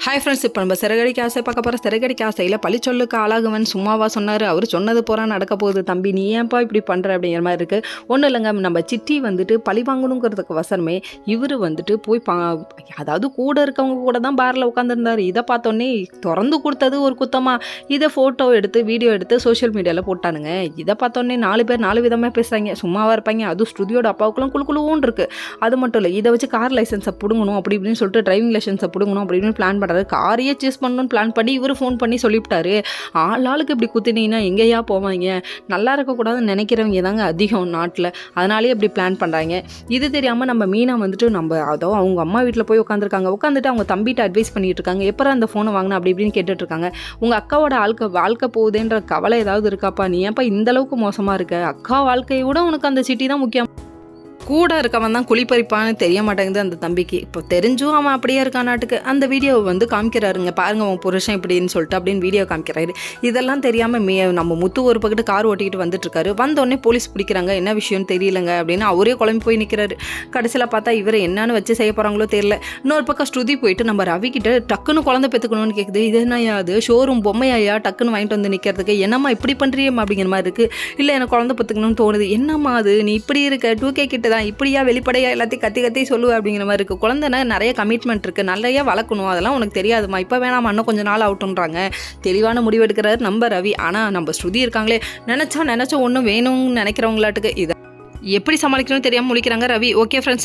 Hi friends, இப்போ நம்ம சிறகடிக்க ஆசை பார்க்க போகிற சிறகடிக்க ஆசையில் பழிச்சொல்லுக்கு ஆளாகுவன் சும்மாவா சொன்னார். அவர் சொன்னது போகிறா நடக்க போகுது. தம்பி நீ ஏன்ப்பா இப்படி பண்ணுற அப்படிங்கிற மாதிரி இருக்குது. ஒன்றும் இல்லைங்க, நம்ம சிட்டி வந்துட்டு பழி வாங்கணுங்கிறதுக்கு வசரமே இவர் வந்துட்டு போய் அதாவது கூட இருக்கவங்க கூட தான் பாரில் உட்காந்துருந்தார். இதை பார்த்தோன்னே திறந்து கொடுத்தது ஒரு குத்தமாக இதை ஃபோட்டோ எடுத்து வீடியோ எடுத்து சோஷியல் மீடியாவில் போட்டானுங்க. இதை பார்த்தோன்னே 4 பேர் 4 விதமாக பேசுகிறாங்க. சும்மாவாக இருப்பாங்க. அதுவும் ஸ்டுடியோட அப்பாவுக்குலாம் குழுன்னு இருக்குது. அது மட்டும் இல்லை, இதை வச்சு கார் லைசன்ஸை பிடுங்கணும் அப்படி இப்படின்னு சொல்லிட்டு டிரைவிங் லைசன்ஸை பிடுங்கணும் அப்படின்னு பிளான் பண்ணுறாரு. காரையே சூஸ் பண்ணணும்னு பிளான் பண்ணி இவர் ஃபோன் பண்ணி சொல்லிவிட்டாரு. ஆளுக்கு இப்படி குத்தினீங்கன்னா எங்கேயா போவாங்க? நல்லா இருக்கக்கூடாதுன்னு நினைக்கிறவங்க தாங்க அதிகம் நாட்டில். அதனாலேயே இப்படி பிளான் பண்ணுறாங்க. இது தெரியாமல் நம்ம மீனா வந்துட்டு அதோ அவங்க அம்மா வீட்டில் போய் உட்காந்துட்டு அவங்க தம்பிகிட்ட அட்வைஸ் பண்ணிட்டு இருக்காங்க. எப்போ அந்த ஃபோனை வாங்கினா அப்படி இப்படின்னு கேட்டுட்டு இருக்காங்க. உங்கள் அக்காவோட வாழ்க்கை போகுதுன்ற கவலை ஏதாவது இருக்காப்பா? நீ ஏன்ப்பா இந்த அளவுக்கு மோசமாக இருக்க? அக்கா வாழ்க்கையை விட உனக்கு அந்த சிட்டி தான் முக்கியம். கூட இருக்கவன் தான் குழிப்பறிப்பான்னு தெரிய மாட்டேங்குது அந்த தம்பிக்கு. இப்போ தெரிஞ்சும் அவன் அப்படியே இருக்கான் நாட்டுக்கு. அந்த வீடியோவை வந்து காமிக்கிறாருங்க. பாருங்க அவன் புருஷன் இப்படின்னு சொல்லிட்டு அப்படின்னு வீடியோ காமிக்கிறாரு. இதெல்லாம் தெரியாமல் நம்ம முத்து ஒரு பக்கத்து கார் ஓட்டிக்கிட்டு வந்துட்டு இருக்காரு. வந்தோடனே போலீஸ் பிடிக்கிறாங்க. என்ன விஷயம்னு தெரியலங்க அப்படின்னு அவரே குழம்பு போய் நிற்கிறாரு. கடைசியில் பார்த்தா இவரை என்னன்னு வச்சு செய்ய போகிறாங்களோ தெரியல. இன்னொரு பக்கம் ஸ்ருதி போயிட்டு நம்ம ரவி கிட்ட டக்குன்னு குழந்தை பெற்றுக்கணும்னு கேட்குது. இது என்னையா அது ஷோரூம் பொம்மையா டக்குன்னு வாங்கிட்டு வந்து நிற்கிறதுக்கு? என்னம்மா இப்படி பண்ணுறியம்மா அப்படிங்கிற மாதிரி இருக்குது. இல்லை எனக்கு குழந்தை பெற்றுக்கணும்னு தோணுது. என்னம்மா அது நீ இப்படி இருக்க 2K கிட்ட இப்படியா வெளிப்படையா எல்லாத்தையும் கத்தி சொல்லுவ அப்படிங்கிற மாதிரி இருக்கு. குழந்தைனா நிறைய கமிட்மெண்ட் இருக்கு, நிறைய வளர்க்கணும், அதெல்லாம் உனக்கு தெரியாதுமா, இப்போ வேணாம் இன்னும் கொஞ்சம் நாள் ஆகட்டும்ன்றாங்க. தெளிவான முடிவு எடுக்கிறாரு நம்ம ரவி. ஆனால் நம்ம ஸ்ருதி இருக்காங்களே, நினைச்சா ஒன்றும் வேணும்னு நினைக்கிறவங்களாட்டுக்கு இதை எப்படி சமாளிக்கணும்னு தெரியாமல் முழிக்கிறாங்க ரவி. Okay friends.